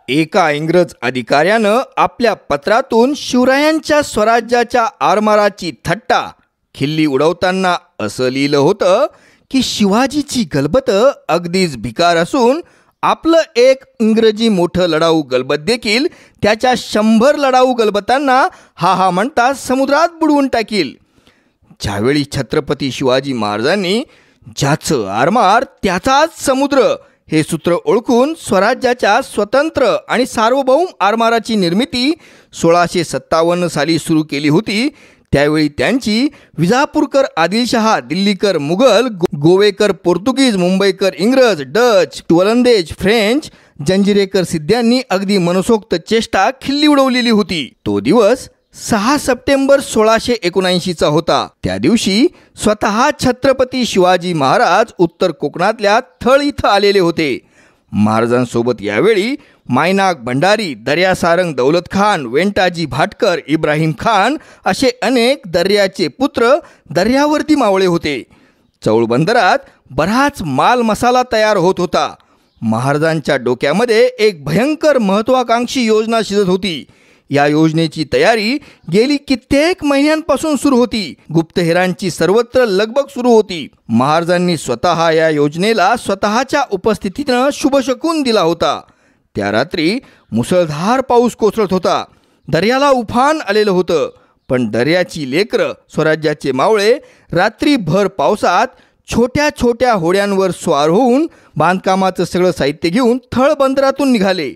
एका इंग्रज अधिकाऱ्यानं आपल्या पत्रातून शिवरायांच्या स्वराज्याच्या आरमाराची थट्टा खिल्ली उडवताना असं लिहिलं होतं की शिवाजीची गलबत अगदीच भिकार असून आपलं एक इंग्रजी मोठं लढाऊ गलबत देखील त्याच्या 100 लढाऊ गलबतांना हा म्हणता समुद्रात बुडवून टाकील। ज्यावेळी छत्रपती शिवाजी महाराजांनी ज्याचं आरमार त्याचाच समुद्र हे सूत्र ओळखून स्वराज्याच्या स्वतंत्र आणि सार्वभौम आरमाराची निर्मिती 1657 साली सुरू केली होती, त्यावेळी त्यांची विजापूरकर आदिलशहा, दिल्लीकर मुघल, गोवेकर पोर्तुगीज, मुंबईकर इंग्रज, डच, वलंदेज, फ्रेंच, जंजिरेकर सिद्ध्यांनी अगदी मनसोक्त चेष्टा खिल्ली उडवलेली होती। तो दिवस 6 सप्टेंबर 1679 होता। त्या दिवशी स्वतः छत्रपती शिवाजी महाराज उत्तर कोकणातल्या थळ इथं आलेले होते। महाराजांसोबत यावेळी मायनाक भंडारी, दर्यासारंग दौलत खान, वेंटाजी भाटकर, इब्राहिम खान असे अनेक दर्याचे पुत्र दर्यावरती मावळे होते। चौळ बंदरात बराच माल मसाला तयार होत होता। महाराजांच्या डोक्यामध्ये एक भयंकर महत्त्वाकांक्षी योजना शिजत होती। या योजनेची तयारी गेली कित्येक महिन्यांपासून सुरू होती। गुप्तहेरांची सर्वत्र लगबग सुरू होती। महाराजांनी स्वतः या योजनेला स्वतःच्या उपस्थितीनं शुभशकून दिला होता। त्या रात्री मुसळधार पाऊस कोसळत होता। दर्याला उफान आलेलं होतं, पण दर्याची लेकरं स्वराज्याचे मावळे रात्री भर पावसात छोट्या छोट्या होड्यांवर स्वार होऊन बांधकामाचं सगळं साहित्य घेऊन थळ बंदरातून निघाले।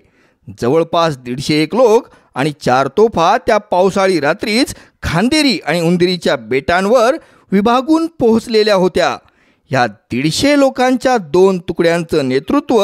जवळपास 150 लोक आणि 4 तोफा त्या पावसाळी रात्रीच खांदेरी आणि उंदेरीच्या बेटांवर विभागून पोहोचलेल्या होत्या। या 150 लोकांच्या 2 तुकड्यांचं नेतृत्व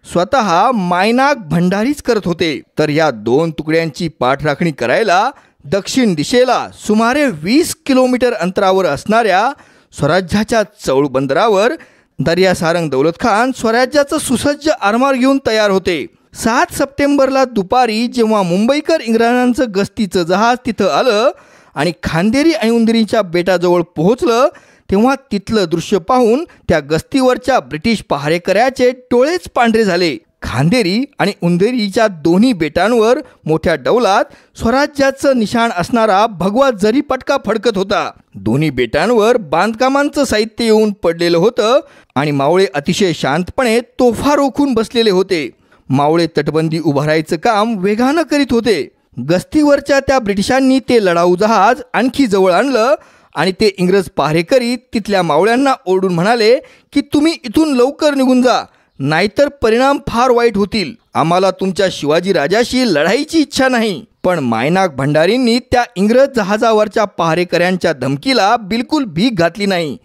स्वतः मायनाक भंडारीच करत होते। तर या 2 तुकड्यांची पाठराखणी करायला दक्षिण दिशेला सुमारे 20 किलोमीटर अंतरावर असणाऱ्या स्वराज्याच्या चौळ बंदरावर दर्यासारंग दौलत खान स्वराज्याचं सुसज्ज आरमार घेऊन तयार होते। 7 सप्टेंबरला दुपारी जेव्हा मुंबईकर इंग्रजांचं गस्तीचं जहाज तिथं आलं आणि खांदेरी आणि उंदेरीच्या बेटाजवळ पोहोचलं, तेव्हा तिथलं दृश्य पाहून त्या गस्तीवरच्या ब्रिटिश पहारेकऱ्याचे डोळेच पांढरे झाले। खांदेरी आणि उंदेरीच्या दोन्ही बेटांवर मोठ्या डौलात स्वराज्याचं निशाण असणारा भगवा जरी पटका फडकत होता। दोन्ही बेटांवर बांधकामांचं साहित्य येऊन पडलेलं होतं आणि मावळे अतिशय शांतपणे तोफा रोखून बसलेले होते। मावळे तटबंदी उभारायचं काम वेगानं करीत होते। गस्तीवरच्या त्या ब्रिटिशांनी ते लढाऊ जहाज आणखी जवळ आणलं आणि ते इंग्रज पहारेकरी तिथल्या मावळ्यांना ओरडून म्हणाले की तुम्ही इथून लवकर निघून जा, नाहीतर परिणाम फार वाईट होतील। आम्हाला तुमच्या शिवाजी राजाशी लढाईची इच्छा नाही। पण मायनाक भंडारींनी त्या इंग्रज जहाजावरच्या पहारेकऱ्यांच्या धमकीला बिलकुल भीक घातली नाही।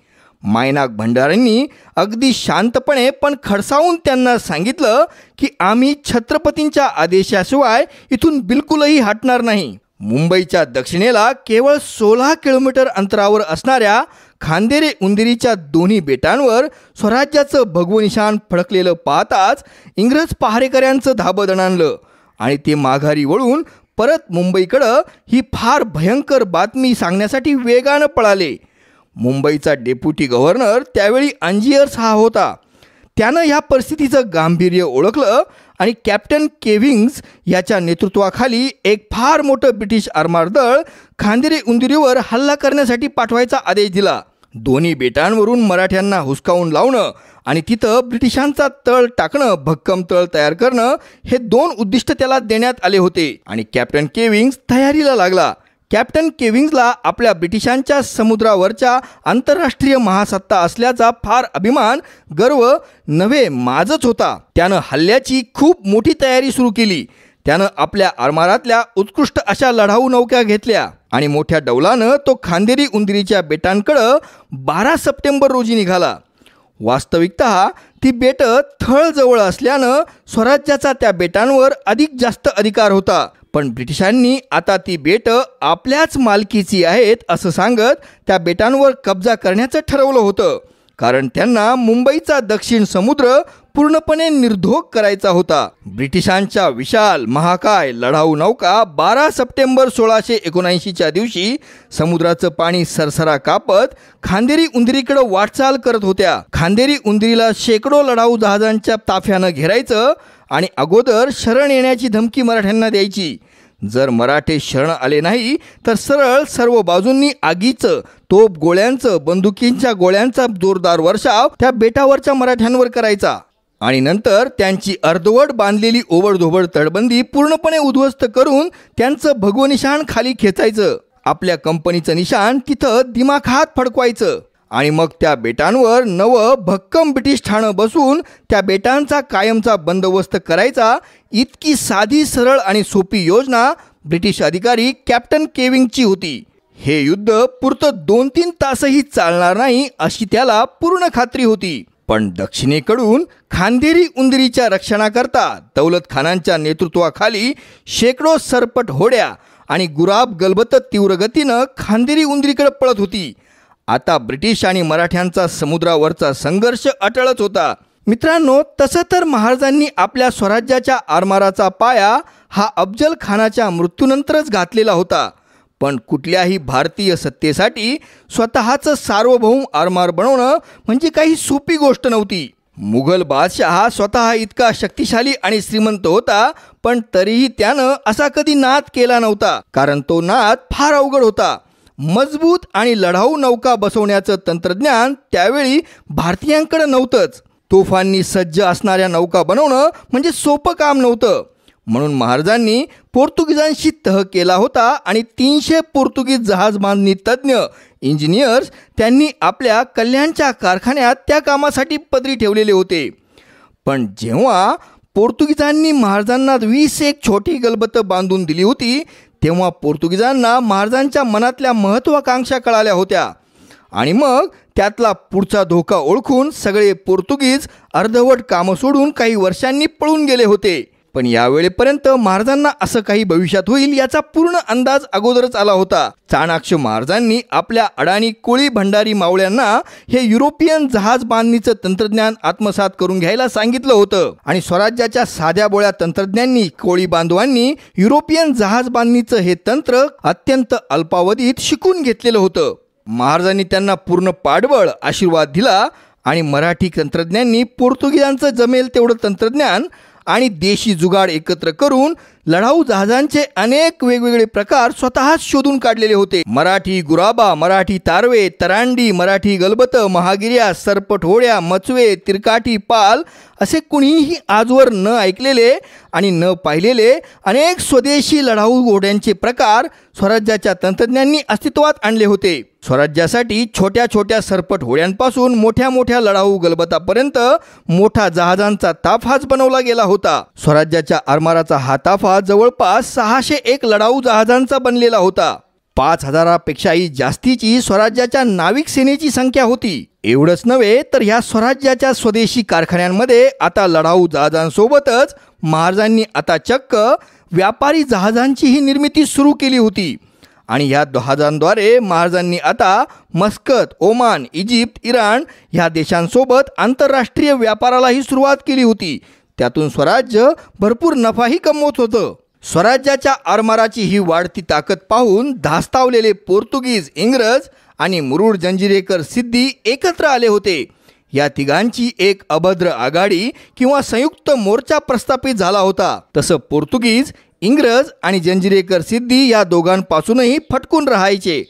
मायनाक भंडारींनी अगदी शांतपणे पण खडसावून त्यांना सांगितलं की आम्ही छत्रपतींच्या आदेशाशिवाय इथून बिलकुलही हटणार नाही। मुंबईच्या दक्षिणेला केवळ 16 किलोमीटर अंतरावर असणाऱ्या खांदेरी उंदेरीच्या दोन्ही बेटांवर स्वराज्याचं भगवं निशाण फडकलेलं पाहताच इंग्रज पहारेकऱ्यांचं धाबं दणाणलं आणि ते माघारी वळून परत मुंबईकडं ही फार भयंकर बातमी सांगण्यासाठी वेगानं पळाले। मुंबईचा डेप्युटी गव्हर्नर त्यावेळी अंजियर्स हा होता। त्यानं या परिस्थितीचं गांभीर्य ओळखलं आणि कॅप्टन केविंग्ज याच्या नेतृत्वाखाली एक फार मोठं ब्रिटिश आरमार दळ खांदेरी उंदेरीवर हल्ला करण्यासाठी पाठवायचा आदेश दिला। दोन्ही बेटांवरून मराठ्यांना हुसकावून लावणं आणि तिथं ब्रिटिशांचा तळ टाकणं, भक्कम तळ तयार करणं हे 2 उद्दिष्ट त्याला देण्यात आले होते आणि कॅप्टन केविंग्ज तयारीला लागला। कॅप्टन केविंग्जला आपल्या ब्रिटिशांच्या समुद्रावरच्या आंतरराष्ट्रीय महासत्ता असल्याचा फार अभिमान, गर्व नव्हे माझच होता। त्यानं हल्ल्याची खूप मोठी तयारी सुरू केली। त्यानं आपल्या आरमारातल्या उत्कृष्ट अशा लढाऊ नौका घेतल्या आणि मोठ्या डौलानं तो खांदेरी उंदेरीच्या बेटांकडं 12 सप्टेंबर रोजी निघाला। वास्तविकतः ती बेटं थळ जवळ असल्यानं स्वराज्याचा त्या बेटांवर अधिक जास्त अधिकार होता, पण ब्रिटिशांनी आता ती बेटं आपल्याच मालकीची आहेत असं सांगत त्या बेटांवर कब्जा करण्याचं ठरवलं होतं, कारण त्यांना मुंबईचा दक्षिण समुद्र पूर्णपणे निर्धोक करायचा होता। ब्रिटिशांच्या विशाल महाकाय लढाऊ नौका 12 सप्टेंबर 1679च्या दिवशी समुद्राचं पाणी सरसरा कापत खांदेरी उंदेरीकडे वाटचाल करत होत्या। खांदेरी उंदेरीला शेकडो लढाऊ जहाजांच्या ताफ्यानं घेरायचं आणि अगोदर शरण येण्याची धमकी मराठ्यांना द्यायची. जर मराठे शरण आले नाही तर सरळ सर्व बाजूंनी आगीचं, तोप गोळ्यांचं, बंदुकींच्या गोळ्यांचा जोरदार वर्षाव त्या बेटावरच्या मराठ्यांवर करायचा आणि नंतर त्यांची अर्धवट बांधलेली ओबडधोबड तटबंदी पूर्णपणे उद्ध्वस्त करून त्यांचं भगवं निशाण खाली खेचायचं. आपल्या कंपनीचं निशाण तिथं दिमाखात फडकवायचं आणि मग त्या बेटांवर नवं भक्कम ब्रिटिश ठाणं बसून त्या बेटांचा कायमचा बंदोबस्त करायचा. इतकी साधी, सरळ आणि सोपी योजना ब्रिटिश अधिकारी कॅप्टन केविंगची होती. हे युद्ध पुरतं 2-3 तासही चालणार नाही अशी त्याला पूर्ण खात्री होती. पण दक्षिणेकडून खांदेरी उंदिरीच्या रक्षणाकरता दौलत खानांच्या नेतृत्वाखाली शेकडो सरपट होड्या आणि गुराब गलबत तीव्र गतीनं खांदेरी उंदिरीकडे पळत होती. आता ब्रिटिश आणि मराठ्यांचा समुद्रावरचा संघर्ष अटळच होता. मित्रांनो, तसं तर महाराजांनी आपल्या स्वराज्याच्या आरमाराचा पाया हा अफजल खानाच्या मृत्यूनंतरच घातलेला होता. पण कुठल्याही भारतीय सत्तेसाठी स्वतःचं सार्वभौम आरमार बनवणं म्हणजे काही सोपी गोष्ट नव्हती. मुघल बादशहा स्वतः इतका शक्तिशाली आणि श्रीमंत होता, पण तरीही त्यानं असा कधी नाद केला नव्हता, कारण तो नाद फार अवघड होता. मजबूत आणि लढाऊ नौका बसवण्याचं तंत्रज्ञान त्यावेळी भारतीयांकडे नव्हतंच. तोफांनी सज्ज असणाऱ्या नौका बनवणं म्हणजे सोपं काम नव्हतं. म्हणून महाराजांनी पोर्तुगीजांशी तह केला होता आणि 300 पोर्तुगीज जहाज बांधणी तज्ज्ञ इंजिनियर्स त्यांनी आपल्या कल्याणच्या कारखान्यात त्या कामासाठी पदरी ठेवलेले होते. पण जेव्हा पोर्तुगीजांनी महाराजांना 21 छोटी गलबतं बांधून दिली होती, तेव्हा पोर्तुगीजांना महाराजांच्या मनातल्या महत्त्वाकांक्षा कळाल्या होत्या आणि मग त्यातला पुढचा धोका ओळखून सगळे पोर्तुगीज अर्धवट कामं सोडून काही वर्षांनी पळून गेले होते. पण यावेळेपर्यंत महाराजांना असं काही भविष्यात होईल याचा पूर्ण अंदाज अगोदरच आला होता. चाणाक्ष महाराजांनी आपल्या अडाणी कोळी भंडारी मावळ्यांना हे युरोपियन जहाज बांधणीचं तंत्रज्ञान आत्मसात करून घ्यायला सांगितलं होतं आणि स्वराज्याच्या साध्या बोळ्या तंत्रज्ञांनी कोळी बांधवांनी युरोपियन जहाज बांधणीचं हे तंत्र अत्यंत अल्पावधीत शिकून घेतलेलं होतं. महाराजांनी त्यांना पूर्ण पाठबळ आशीर्वाद दिला आणि मराठी तंत्रज्ञांनी पोर्तुगीजांचं जमेल तेवढं तंत्रज्ञान आणि देशी जुगाड एकत्र करून लढाऊ जहाजांचे अनेक वेगवेगळे प्रकार स्वतःच शोधून काढलेले होते. मराठी गुराबा, मराठी तारवे, तरांडी, मराठी गलबत, महागिऱ्या, सरपट होड्या, मचवे, तिरकाठी पाल असे कुणीही आजवर न ऐकलेले आणि न पाहिलेले अनेक स्वदेशी लढाऊ घोड्यांचे प्रकार स्वराज्याच्या तंत्रज्ञांनी अस्तित्वात आणले होते. स्वराज्यासाठी छोट्या छोट्या सरपट होड्यांपासून मोठ्या मोठ्या लढाऊ गलबतापर्यंत मोठा जहाजांचा ताफाच बनवला गेला होता. स्वराज्याच्या आरमाराचा हा ताफा जवळपास 601 लढाऊ जहाजांचा बनलेला होता. 5000पेक्षाही जास्तीची स्वराज्याच्या नाविक सेनेची संख्या होती. एवढंच नव्हे तर ह्या स्वराज्याच्या स्वदेशी कारखान्यांमध्ये आता लढाऊ जहाजांसोबतच महाराजांनी आता चक्क व्यापारी जहाजांचीही निर्मिती सुरू केली होती आणि ह्या जहाजांद्वारे महाराजांनी आता मस्कत, ओमान, इजिप्त, इराण ह्या देशांसोबत आंतरराष्ट्रीय व्यापारालाही सुरुवात केली होती. त्यातून स्वराज्य भरपूर नफाही कमवत होतं. स्वराज्याच्या आरमाराची ही वाढती ताकद पाहून धास्तावलेले पोर्तुगीज, इंग्रज आणि मुरुड जंजिरेकर सिद्दी एकत्र आले होते. या तिघांची एक अभद्र आघाडी किंवा संयुक्त मोर्चा प्रस्थापित झाला होता. तसं पोर्तुगीज, इंग्रज आणि जंजिरेकर सिद्दी या दोघांपासूनही फटकून राहायचे.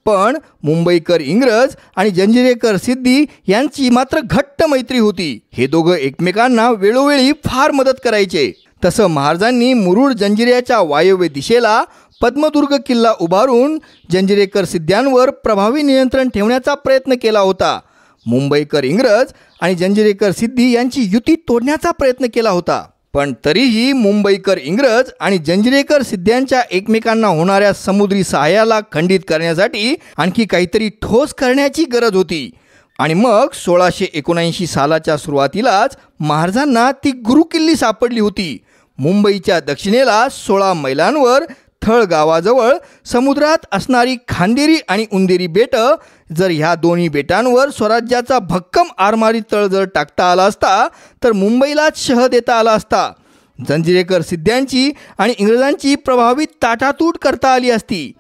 पण मुंबईकर इंग्रज आणि जंजिरेकर सिद्दी यांची मात्र घट्ट मैत्री होती. हे दोघं एकमेकांना वेळोवेळी फार मदत करायचे. तसं महाराजांनी मुरुड जंजिऱ्याच्या वायव्य दिशेला पद्मदुर्ग किल्ला उभारून जंजिरेकर सिद्ध्यांवर प्रभावी नियंत्रण ठेवण्याचा प्रयत्न केला होता. मुंबईकर इंग्रज आणि जंजिरेकर सिद्दी यांची युती तोडण्याचा प्रयत्न केला होता. पण तरीही मुंबईकर इंग्रज आणि जंजिरेकर सिद्ध्यांच्या एकमेकांना होणाऱ्या समुद्री सहाय्याला खंडित करण्यासाठी आणखी काहीतरी ठोस करण्याची गरज होती. आणि मग 1679 सालाच्या सुरुवातीलाच महाराजांना ती गुरुकिल्ली सापडली होती. मुंबईच्या दक्षिणेला 16 मैलांवर थळ गावाजवळ समुद्रात असणारी खांदेरी आणि उंदेरी बेटं. जर ह्या दोन्ही बेटांवर स्वराज्याचा भक्कम आरमारी तळ जर टाकता आला असता तर मुंबईलाच शह देता आला असता. जंजिरेकर सिद्ध्यांची आणि इंग्रजांची प्रभावित ताटातूट करता आली असती.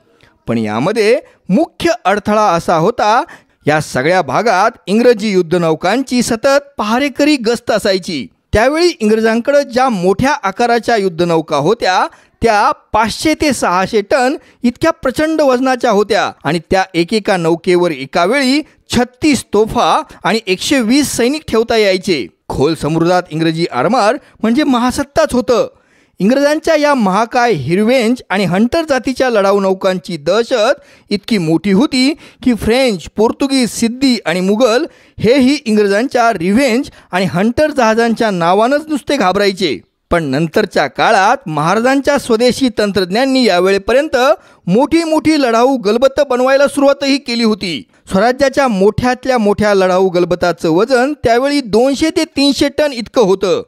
पण यामध्ये मुख्य अडथळा असा होता, या सगळ्या भागात इंग्रजी युद्धनौकांची सतत पहारेकरी गस्त असायची. त्यावेळी इंग्रजांकडे ज्या मोठ्या आकाराच्या युद्धनौका होत्या त्या 500 ते 600 टन इतक्या प्रचंड वजनाच्या होत्या आणि त्या एकेका नौकेवर एका वेळी 36 तोफा आणि 120 सैनिक ठेवता यायचे. खोल समुद्रात इंग्रजी आरमार म्हणजे महासत्ताच होतं. इंग्रजांच्या या महाकाय हिरवेंज आणि हंटर जातीच्या लढाऊ नौकांची दहशत इतकी मोठी होती की फ्रेंच, पोर्तुगीज, सिद्धी आणि मुघल हेही इंग्रजांच्या रिव्हेंज आणि हंटर जहाजांच्या नावानंच नुसते घाबरायचे. पण नंतरच्या काळात महाराजांच्या स्वदेशी तंत्रज्ञांनी यावेळेपर्यंत मोठी मोठी लढाऊ गलबतं बनवायला सुरुवातही केली होती. स्वराज्याच्या मोठ्यातल्या मोठ्या लढाऊ गलबताचं वजन त्यावेळी 200 ते 300 टन इतकं होतं.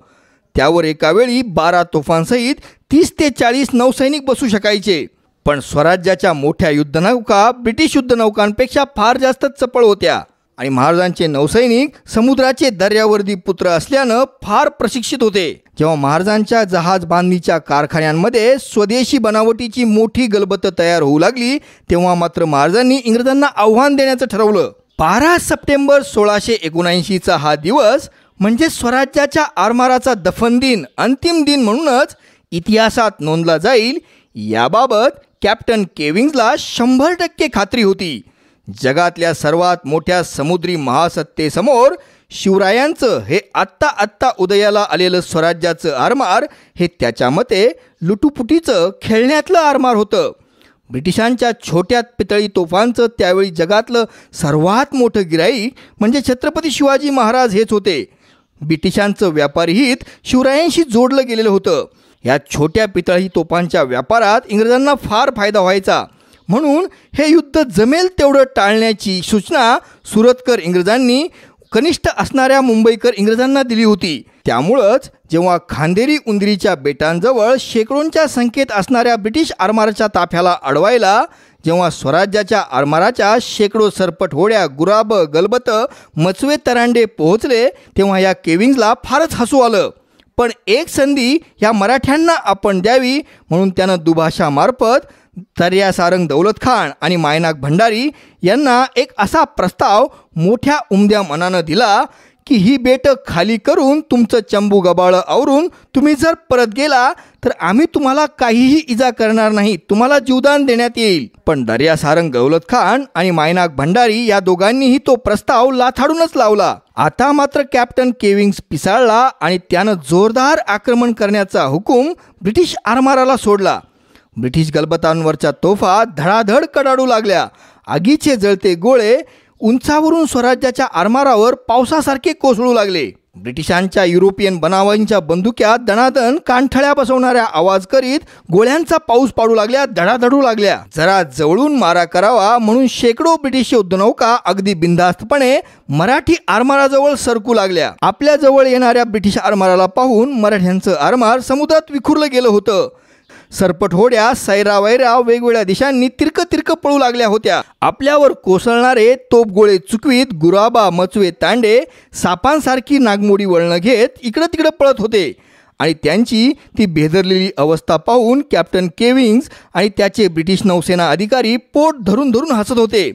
त्यावर एका वेळी 12 तोफांसहित 30 ते 40 नौसैनिक बसू शकायचे. पण स्वराज्याच्या मोठ्या युद्धनौका ब्रिटिश युद्धनौकांपेक्षा फार जास्त चपळ होत्या आणि महाराजांचे नौसैनिक समुद्राचे दर्यावर्दी पुत्र असल्यानं फार प्रशिक्षित होते. जेव्हा महाराजांच्या जहाज बांधणीच्या कारखान्यांमध्ये स्वदेशी बनावटीची मोठी गलबतं तयार होऊ लागली तेव्हा मात्र महाराजांनी इंग्रजांना आव्हान देण्याचं ठरवलं. 12 सप्टेंबर 1679चा हा दिवस म्हणजे स्वराज्याच्या आरमाराचा दफन दिन, अंतिम दिन म्हणूनच इतिहासात नोंदला जाईल याबाबत कॅप्टन केविन्सला 100% खात्री होती. जगातल्या सर्वात मोठ्या समुद्री महासत्तेसमोर शिवरायांचं हे आत्ता उदयाला आलेलं स्वराज्याचं आरमार हे त्याच्या मते लुटुपुटीचं खेळण्यातलं आरमार होतं. ब्रिटिशांच्या छोट्या पितळी तोफांचं त्यावेळी जगातलं सर्वात मोठं गिराईक म्हणजे छत्रपती शिवाजी महाराज हेच होते. ब्रिटिशांचं व्यापारी हित शिवरायांशी जोडलं गेलेलं होतं. या छोट्या पितळी तोफांच्या व्यापारात इंग्रजांना फार फायदा व्हायचा. म्हणून हे युद्ध जमेल तेवढं टाळण्याची सूचना सुरतकर इंग्रजांनी कनिष्ठ असणाऱ्या मुंबईकर इंग्रजांना दिली होती. त्यामुळंच जेव्हा खांदेरी उंदरीच्या बेटांजवळ शेकडोंच्या संख्येत असणाऱ्या ब्रिटिश आरमाराच्या ताफ्याला अडवायला जेव्हा स्वराज्याच्या आरमाराच्या शेकडो सरपट होड्या, गुराबं, गलबतं, मचवे तरांडे पोहोचले तेव्हा या केविन्सला फारच हसू आलं. पण एक संधी या मराठ्यांना आपण द्यावी म्हणून त्यानं दुभाषामार्फत दर्या सारंग दौलत खान आणि मायनाक भंडारी यांना एक असा प्रस्ताव मोठ्या उमद्या मनानं दिला की ही बेटं खाली करून तुमचं चंबू गबाळं आवरून तुम्ही जर परत गेला तर आम्ही तुम्हाला काहीही इजा करणार नाही, तुम्हाला जीवदान देण्यात येईल. पण दर्या सारंग दौलत खान आणि मायनाक भंडारी या दोघांनीही तो प्रस्ताव लाथाडूनच लावला. आता मात्र कॅप्टन केविन्स पिसाळला आणि त्यानं जोरदार आक्रमण करण्याचा हुकूम ब्रिटिश आरमाराला सोडला. ब्रिटिश गलबतांवरच्या तोफा धडाधड कडाडू लागल्या. आगीचे जळते गोळे उंचावरून स्वराज्याच्या आरमारावर पावसासारखे कोसळू लागले. ब्रिटिशांच्या युरोपियन बनावटींच्या बंदुक्या दणादण कानठळ्या बसवणाऱ्या आवाज करीत गोळ्यांचा पाऊस पाडू लागल्या, धडाधडू लागल्या. जरा जवळून मारा करावा म्हणून शेकडो ब्रिटिश युद्धनौका अगदी बिनधास्तपणे मराठी आरमाराजवळ सरकू लागल्या. आपल्या जवळ येणाऱ्या ब्रिटिश आरमाराला पाहून मराठ्यांचं आरमार समुद्रात विखुरलं गेलं होतं. सरपट होड्या सैरावैरा वेगवेगळ्या दिशांनी तिरक पळू लागल्या होत्या. आपल्यावर कोसळणारे तोफगोळे चुकवीत गुराबा, मचवे, तांडे सापांसारखी नागमोडी वळणं घेत इकडं तिकडं पळत होते आणि त्यांची ती भेदरलेली अवस्था पाहून कॅप्टन केविन्स आणि त्याचे ब्रिटिश नौसेना अधिकारी पोट धरून धरून हसत होते.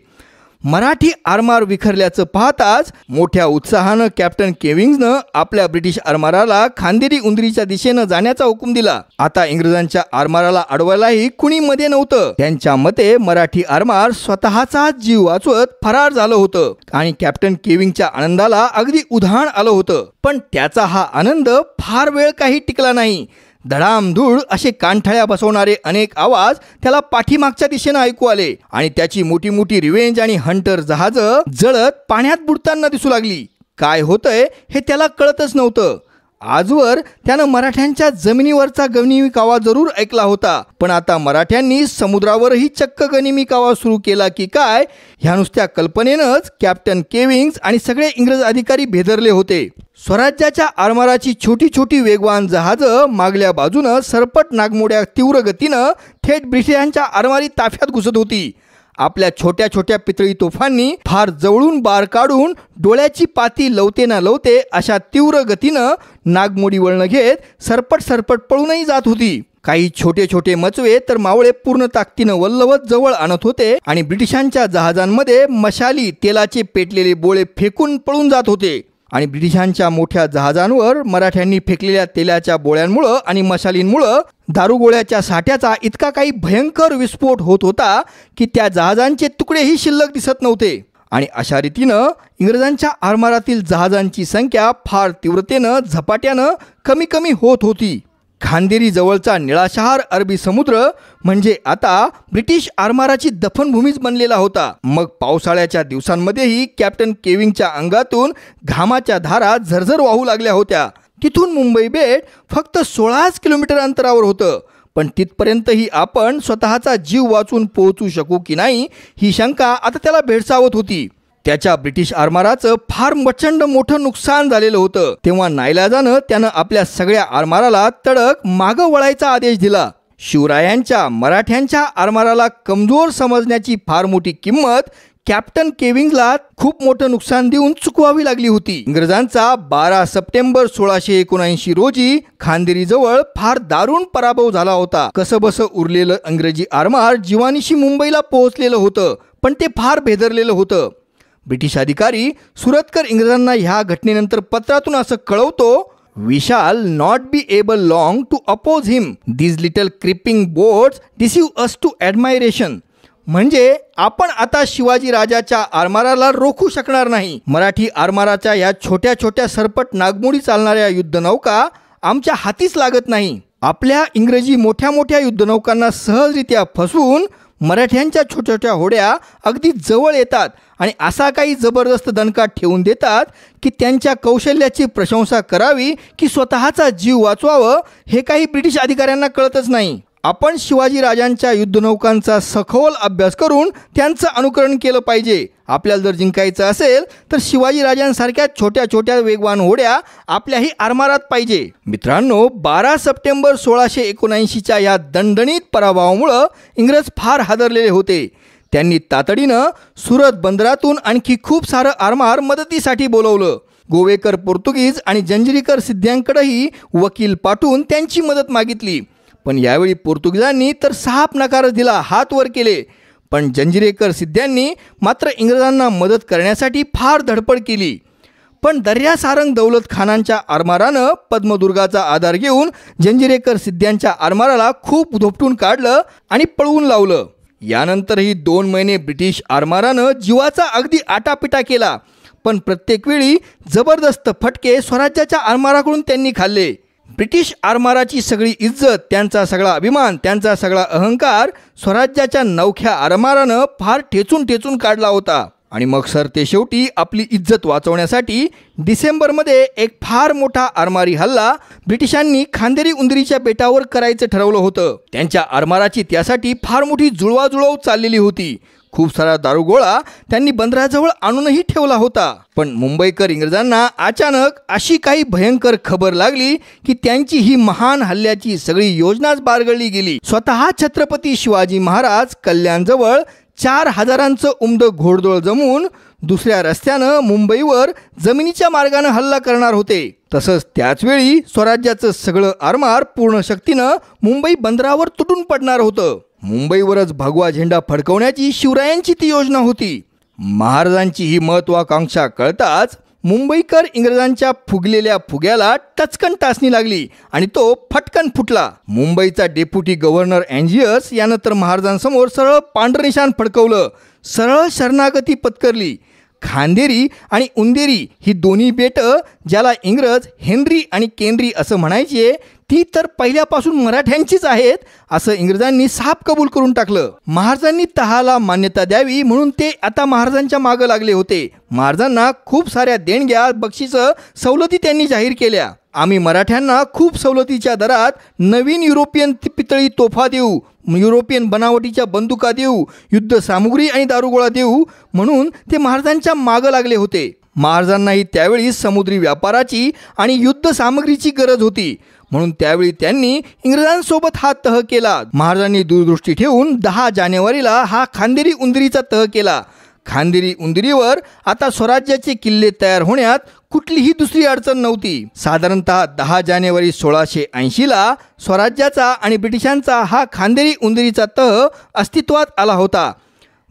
मराठी आरमार विखरल्याचं पाहताच मोठ्या उत्साहानं कॅप्टन केविन्सनं आपल्या ब्रिटिश आरमाराला खांदेरी उंदरीच्या दिशेनं जाण्याचा हुकूम दिला. आता इंग्रजांच्या आरमाराला अडवायलाही कुणी मध्ये नव्हतं. त्यांच्या मते मराठी आरमार स्वतःचा जीव वाचवत फरार झालं होतं आणि कॅप्टन केविन्सच्या आनंदाला अगदी उधाण आलं होतं. पण त्याचा हा आनंद फार वेळ काही टिकला नाही. धडामधूड असे कानठळ्या बसवणारे अनेक आवाज त्याला पाठीमागच्या दिशेनं ऐकू आले आणि त्याची मोठी मोठी रिव्हेंज आणि हंटर जहाजं जळत पाण्यात बुडताना दिसू लागली. काय होतंय हे त्याला कळतच नव्हतं. आजवर त्यानं मराठ्यांच्या जमिनीवरचा गनिमी कावा जरूर ऐकला होता, पण आता मराठ्यांनी समुद्रावरही चक्क गनिमी कावा सुरू केला की काय ह्या नुसत्या कल्पनेनंच कॅप्टन केविन्स आणि सगळे इंग्रज अधिकारी भेदरले होते. स्वराज्याच्या आरमाराची छोटी छोटी वेगवान जहाजं मागल्या बाजूनं सरपट नागमोड्या तीव्र गतीनं थेट ब्रिटिशांच्या आरमारी ताफ्यात घुसत होती. आपल्या छोट्या छोट्या पितळी तोफांनी फार जवळून बार काढून डोळ्याची पाती लवते ना लवते अशा तीव्र गतीनं नागमोडी वळणं घेत सरपट पळूनही जात होती. काही छोटे छोटे मचवे तर मावळे पूर्ण ताकदीनं वल्लवत जवळ आणत होते आणि ब्रिटिशांच्या जहाजांमध्ये मशाली, तेलाचे पेटलेले बोळे फेकून पळून जात होते. आणि ब्रिटिशांच्या मोठ्या जहाजांवर मराठ्यांनी फेकलेल्या तेलाच्या बोळ्यांमुळं आणि मशालींमुळं दारुगोळ्याच्या साठ्याचा इतका काही भयंकर विस्फोट होत होता की त्या जहाजांचे तुकडेही शिल्लक दिसत नव्हते. आणि अशा रीतीनं इंग्रजांच्या आरमारातील जहाजांची संख्या फार तीव्रतेनं झपाट्यानं कमी कमी होत होती. खांदेरी जवळचा निळाशहार अरबी समुद्र म्हणजे आता ब्रिटिश आरमाराची दफनभूमीच बनलेला होता. मग पावसाळ्याच्या दिवसांमध्येही कॅप्टन केविंगच्या अंगातून घामाच्या धारा झरझर वाहू लागल्या होत्या. तिथून मुंबई बेट फक्त 16 किलोमीटर अंतरावर होतं. पण तिथपर्यंतही आपण स्वतःचा जीव वाचून पोहोचू शकू की नाही ही शंका आता त्याला भेडसावत होती. त्याच्या ब्रिटिश आरमाराचं फार प्रचंड मोठं नुकसान झालेलं होतं. तेव्हा नाईलाजानं त्यानं आपल्या सगळ्या आरमाराला तडक मागं वळायचा आदेश दिला. शिवरायांच्या मराठ्यांच्या आरमाराला कमजोर समजण्याची फार मोठी किंमत कॅप्टन केविंगला खूप मोठं नुकसान देऊन चुकवावी लागली होती. इंग्रजांचा 12 सप्टेंबर 1679 रोजी खांदेरीजवळ फार दारुण पराभव झाला होता. कसंबसं उरलेलं इंग्रजी आरमार जीवानीशी मुंबईला पोहोचलेलं होतं, पण ते फार भेदरलेलं होतं. ब्रिटिश अधिकारी सुरतकर इंग्रजांना ह्या घटनेनंतर पत्रातून असं कळवतो, "We shall not be able long to oppose him. These little creeping boats deceive us to admiration." म्हणजे आपण आता शिवाजी राजाच्या आरमाराला रोखू शकणार नाही. मराठी आरमाराच्या या छोट्या छोट्या सरपट नागमोडी चालणाऱ्या युद्धनौका आमच्या हातीच लागत नाही. आपल्या इंग्रजी मोठ्या मोठ्या युद्धनौकांना सहजरित्या फसवून मराठ्यांच्या छोट्या छोट्या होड्या अगदी जवळ येतात आणि असा काही जबरदस्त दणका ठेवून देतात की त्यांच्या कौशल्याची प्रशंसा करावी की स्वतःचा जीव वाचवावं हे काही ब्रिटिश अधिकाऱ्यांना कळतच नाही. आपण शिवाजी राजांच्या युद्धनौकांचा सखोल अभ्यास करून त्यांचं अनुकरण केलं पाहिजे. आपल्याला जर जिंकायचं असेल तर शिवाजी राजांसारख्या छोट्या छोट्या वेगवान होड्या आपल्याही आरमारात पाहिजे. मित्रांनो, 12 सप्टेंबर 1679च्या या दणदणीत पराभवामुळं इंग्रज फार हादरलेले होते. त्यांनी तातडीनं सुरत बंदरातून आणखी खूप सारं आरमार मदतीसाठी बोलवलं. गोवेकर पोर्तुगीज आणि जंजिरीकर सिद्ध्यांकडेही वकील पाठवून त्यांची मदत मागितली. पण यावेळी पोर्तुगीजांनी तर साफ नकारच दिला, हात वर केले. पण जंजिरेकर सिद्ध्यांनी मात्र इंग्रजांना मदत करण्यासाठी फार धडपड केली. पण दर्या सारंग दौलत खानांच्या आरमारानं पद्मदुर्गाचा आधार घेऊन जंजिरेकर सिद्ध्यांच्या आरमाराला खूप धोपटून काढलं आणि पळवून लावलं. यानंतरही 2 महिने ब्रिटिश आरमारानं जीवाचा अगदी आटापिटा केला. पण प्रत्येक वेळी जबरदस्त फटके स्वराज्याच्या आरमाराकडून त्यांनी खाल्ले. ब्रिटिश आरमाराची सगळी इज्जत, त्यांचा सगळा अभिमान, त्यांचा सगळा अहंकार स्वराज्याच्या नवख्या आरमारानं फार ठेचून ठेचून काढला होता. आणि मग ते शेवटी आपली इज्जत वाचवण्यासाठी डिसेंबरमध्ये एक फार मोठा आरमारी हल्ला ब्रिटिशांनी खांदेरी उंदरीच्या बेटावर करायचं ठरवलं होतं. त्यांच्या आरमाराची त्यासाठी फार मोठी जुळवाजुळव चाललेली होती. खूप सारा दारुगोळा त्यांनी बंदराजवळ आणूनही ठेवला होता. पण मुंबईकर इंग्रजांना अचानक अशी काही भयंकर खबर लागली की त्यांची ही महान हल्ल्याची सगळी योजनाच बारगळली गेली. स्वतः छत्रपती शिवाजी महाराज कल्याणजवळ 4000 उमदं घोडदळ जमून दुसऱ्या रस्त्यानं मुंबईवर जमिनीच्या मार्गानं हल्ला करणार होते. तसंच त्याचवेळी स्वराज्याचं सगळं आरमार पूर्ण शक्तीनं मुंबई बंदरावर तुटून पडणार होतं. मुंबईवरच भगवा झेंडा फडकवण्याची शिवरायांची ती योजना होती. महाराजांची ही महत्वाकांक्षा कळताच मुंबईकर इंग्रजांच्या फुगलेल्या फुग्याला टचकन टाचणी लागली आणि तो फटकन फुटला. मुंबईचा डेप्युटी गव्हर्नर अँजियस यानं तर महाराजांसमोर सरळ पांढरं निशाण फडकवलं, सरळ शरणागती पत्करली. खांदेरी आणि उंदेरी ही दोन्ही बेटं ज्याला इंग्रज हेनरी आणि केनरी असं म्हणायचे ती तर पहिल्यापासून मराठ्यांचीच आहेत असं इंग्रजांनी साफ कबूल करून टाकलं. महाराजांनी तहाला मान्यता द्यावी म्हणून ते आता महाराजांच्या मागं लागले होते. महाराजांना खूप साऱ्या देणग्या, बक्षिसं, सवलती त्यांनी जाहीर केल्या. आम्ही मराठ्यांना खूप सवलतीच्या दरात नवीन युरोपियन पितळी तोफा देऊ, युरोपियन बनावटीच्या बंदुका देऊ, युद्ध सामुग्री आणि दारुगोळा देऊ म्हणून ते महाराजांच्या मागं लागले होते. महाराजांनाही त्यावेळी समुद्री व्यापाराची आणि युद्ध सामग्रीची गरज होती. म्हणून त्यावेळी त्यांनी इंग्रजांसोबत हा तह केला. महाराजांनी दूरदृष्टी ठेवून 10 जानेवारीला हा खांदेरी उंदरीचा तह केला. खांदेरी उंदरीवर आता स्वराज्याचे किल्ले तयार होण्यात कुठलीही दुसरी अडचण नव्हती. साधारणतः 10 जानेवारी 1680ला स्वराज्याचा आणि ब्रिटिशांचा हा खांदेरी उंदरीचा तह अस्तित्वात आला होता.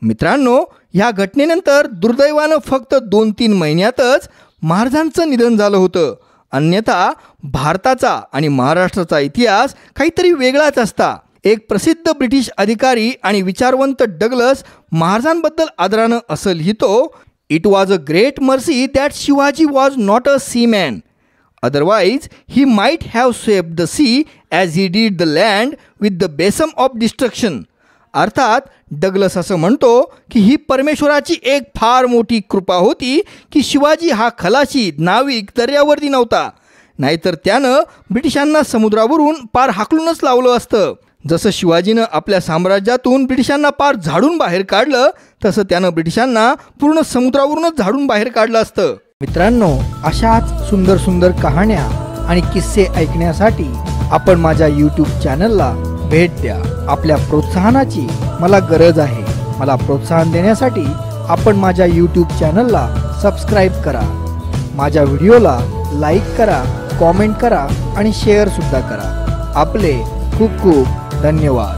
मित्रांनो, ह्या घटनेनंतर दुर्दैवानं फक्त 2-3 महिन्यातच महाराजांचं निधन झालं होतं. अन्यथा भारताचा आणि महाराष्ट्राचा इतिहास काहीतरी वेगळाच असता. एक प्रसिद्ध ब्रिटिश अधिकारी आणि विचारवंत डगलस महाराजांबद्दल आदरानं असं लिहितो, it was a great mercy that Shivaji was not a seaman. Otherwise, he might have swept the sea as he did the land with the besom of destruction. अर्थात डगलस असं म्हणतो की ही परमेश्वराची एक फार मोठी कृपा होती की शिवाजी हा खलाशी नाविक दर्यावरती नव्हता, नाहीतर त्यानं ब्रिटिशांना समुद्रावरून पार हाकलूनच लावलं असतं. जसं शिवाजीनं आपल्या साम्राज्यातून ब्रिटिशांना पार झाडून बाहेर काढलं, तसं त्यानं ब्रिटिशांना पूर्ण समुद्रावरूनच झाडून बाहेर काढलं असतं. मित्रांनो, अशाच सुंदर सुंदर कहाण्या आणि किस्से ऐकण्यासाठी आपण माझ्या यूट्यूब चॅनलला भेट द्या. आपल्या प्रोत्साहनाची मला गरज आहे. मला प्रोत्साहन देण्यासाठी आपण माझ्या यूट्यूब चॅनलला सबस्क्राईब करा. माझ्या व्हिडिओला लाईक करा, कॉमेंट करा आणि शेअरसुद्धा करा. आपले खूप खूप धन्यवाद.